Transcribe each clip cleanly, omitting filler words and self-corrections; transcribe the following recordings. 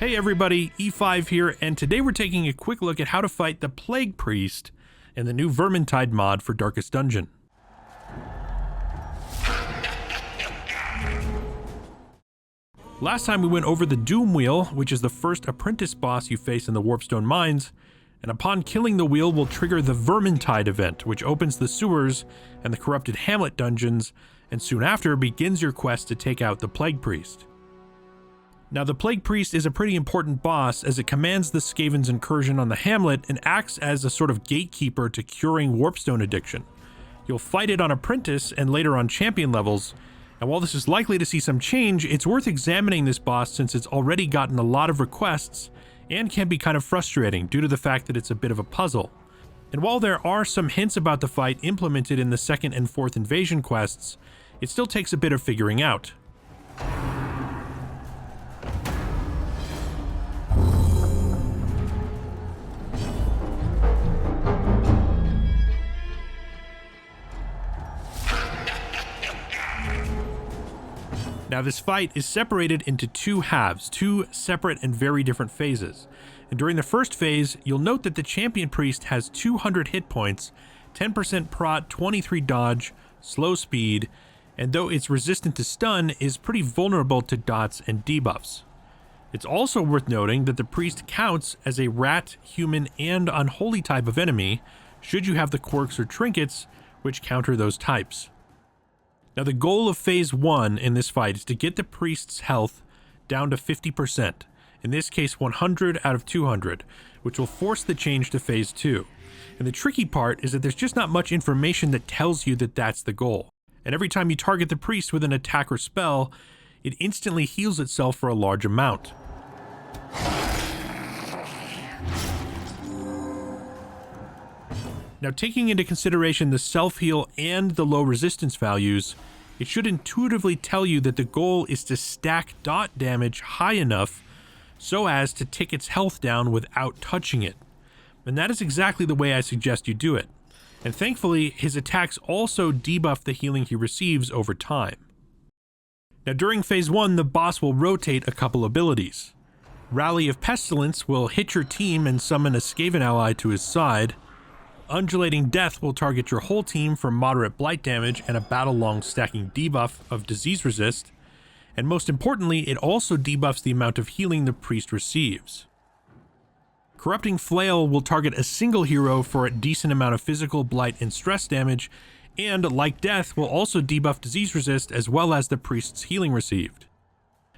Hey everybody, E5 here, and today we're taking a quick look at how to fight the Plague Priest in the new Vermintide mod for Darkest Dungeon. Last time we went over the Doom Wheel, which is the first apprentice boss you face in the Warpstone Mines, and upon killing the wheel will trigger the Vermintide event, which opens the sewers and the corrupted hamlet dungeons, and soon after begins your quest to take out the Plague Priest. Now the Plague Priest is a pretty important boss as it commands the Skaven's incursion on the hamlet and acts as a sort of gatekeeper to curing Warpstone addiction. You'll fight it on apprentice and later on champion levels, and while this is likely to see some change, it's worth examining this boss since it's already gotten a lot of requests and can be kind of frustrating due to the fact that it's a bit of a puzzle. And while there are some hints about the fight implemented in the 2nd and 4th invasion quests, it still takes a bit of figuring out. Now this fight is separated into two halves, two separate and very different phases. And during the first phase, you'll note that the Champion Priest has 200 hit points, 10% prot, 23 dodge, slow speed, and though it's resistant to stun, is pretty vulnerable to dots and debuffs. It's also worth noting that the Priest counts as a rat, human, and unholy type of enemy, should you have the quirks or trinkets which counter those types. Now the goal of phase 1 in this fight is to get the priest's health down to 50%, in this case 100 out of 200, which will force the change to phase 2. And the tricky part is that there's just not much information that tells you that that's the goal. And every time you target the priest with an attack or spell, it instantly heals itself for a large amount. Now, taking into consideration the self-heal and the low resistance values, it should intuitively tell you that the goal is to stack dot damage high enough so as to tick its health down without touching it. And that is exactly the way I suggest you do it. And thankfully, his attacks also debuff the healing he receives over time. Now, during phase 1, the boss will rotate a couple abilities. Rally of Pestilence will hit your team and summon a Skaven ally to his side. Undulating Death will target your whole team for moderate blight damage and a battle-long stacking debuff of disease resist, and most importantly, it also debuffs the amount of healing the priest receives. Corrupting Flail will target a single hero for a decent amount of physical, blight, and stress damage, and like Death, will also debuff disease resist as well as the priest's healing received.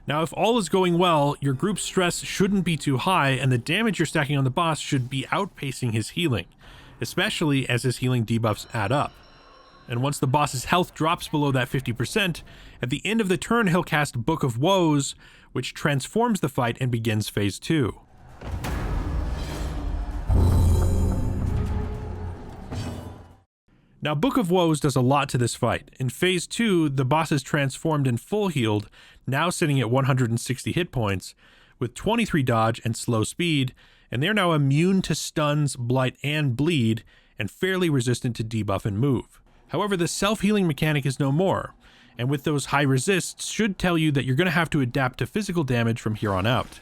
Now, if all is going well, your group's stress shouldn't be too high, and the damage you're stacking on the boss should be outpacing his healing, especially as his healing debuffs add up. And once the boss's health drops below that 50%, at the end of the turn he'll cast Book of Woes, which transforms the fight and begins phase 2. Now, Book of Woes does a lot to this fight. In phase 2, the boss is transformed and full healed, now sitting at 160 hit points, with 23 dodge and slow speed, and they're now immune to stuns, blight, and bleed, and fairly resistant to debuff and move. However, the self-healing mechanic is no more, and with those high resists should tell you that you're going to have to adapt to physical damage from here on out.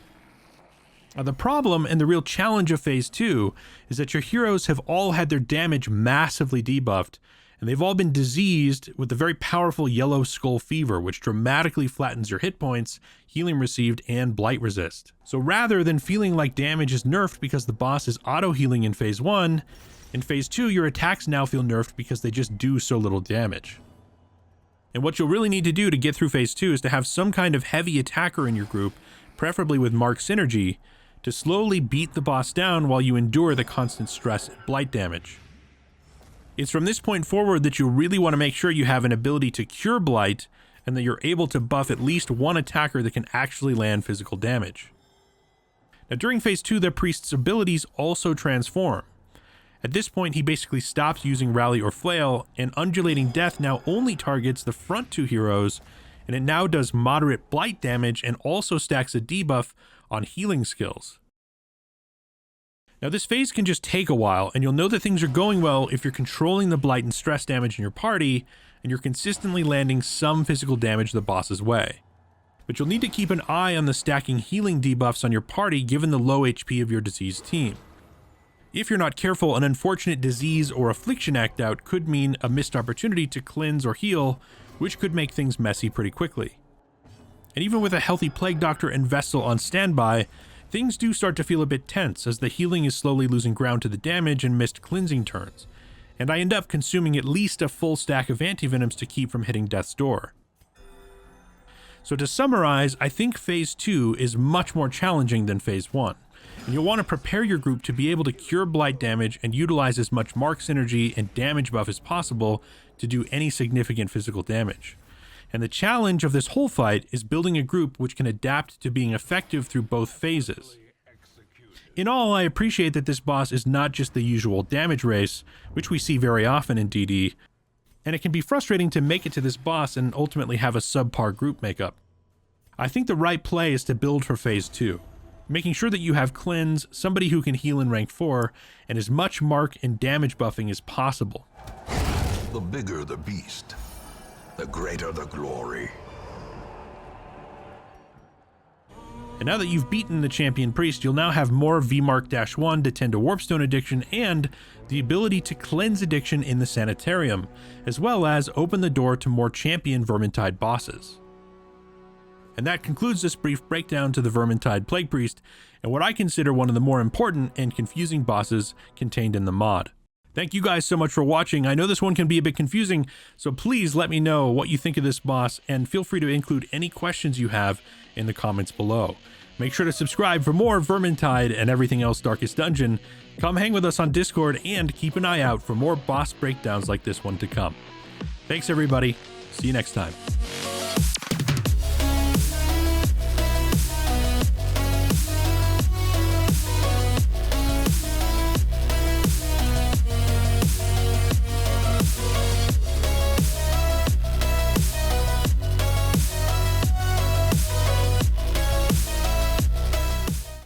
Now, the problem and the real challenge of phase 2 is that your heroes have all had their damage massively debuffed, and they've all been diseased with the very powerful Yellow Skull Fever, which dramatically flattens your hit points, healing received, and blight resist. So rather than feeling like damage is nerfed because the boss is auto-healing in phase 1, in phase 2 your attacks now feel nerfed because they just do so little damage. And what you'll really need to do to get through phase 2 is to have some kind of heavy attacker in your group, preferably with Mark Synergy, to slowly beat the boss down while you endure the constant stress and blight damage. It's from this point forward that you really want to make sure you have an ability to cure blight and that you're able to buff at least one attacker that can actually land physical damage. Now during phase 2, the priest's abilities also transform. At this point, he basically stops using Rally or Flail, and Undulating Death now only targets the front 2 heroes, and it now does moderate blight damage and also stacks a debuff on healing skills. Now this phase can just take a while, and you'll know that things are going well if you're controlling the blight and stress damage in your party, and you're consistently landing some physical damage the boss's way. but you'll need to keep an eye on the stacking healing debuffs on your party given the low HP of your diseased team. If you're not careful, an unfortunate disease or affliction act out could mean a missed opportunity to cleanse or heal, which could make things messy pretty quickly. And even with a healthy Plague Doctor and Vestal on standby, things do start to feel a bit tense as the healing is slowly losing ground to the damage and missed cleansing turns, and I end up consuming at least a full stack of antivenoms to keep from hitting death's door. So to summarize, I think Phase 2 is much more challenging than Phase 1, and you'll want to prepare your group to be able to cure blight damage and utilize as much mark synergy and damage buff as possible to do any significant physical damage. And the challenge of this whole fight is building a group which can adapt to being effective through both phases. In all, I appreciate that this boss is not just the usual damage race, which we see very often in DD, and it can be frustrating to make it to this boss and ultimately have a subpar group makeup. I think the right play is to build for Phase 2, making sure that you have Cleanse, somebody who can heal in rank 4, and as much mark and damage buffing as possible. The bigger the beast, the greater the glory. And now that you've beaten the Champion Priest, you'll now have more VMark-1 to tend to Warpstone addiction and the ability to cleanse addiction in the Sanitarium, as well as open the door to more Champion Vermintide bosses. And that concludes this brief breakdown to the Vermintide Plague Priest, and what I consider one of the more important and confusing bosses contained in the mod. Thank you guys so much for watching. I know this one can be a bit confusing, so please let me know what you think of this boss, and feel free to include any questions you have in the comments below. Make sure to subscribe for more Vermintide and everything else Darkest Dungeon. Come hang with us on Discord, and keep an eye out for more boss breakdowns like this one to come. Thanks everybody. See you next time.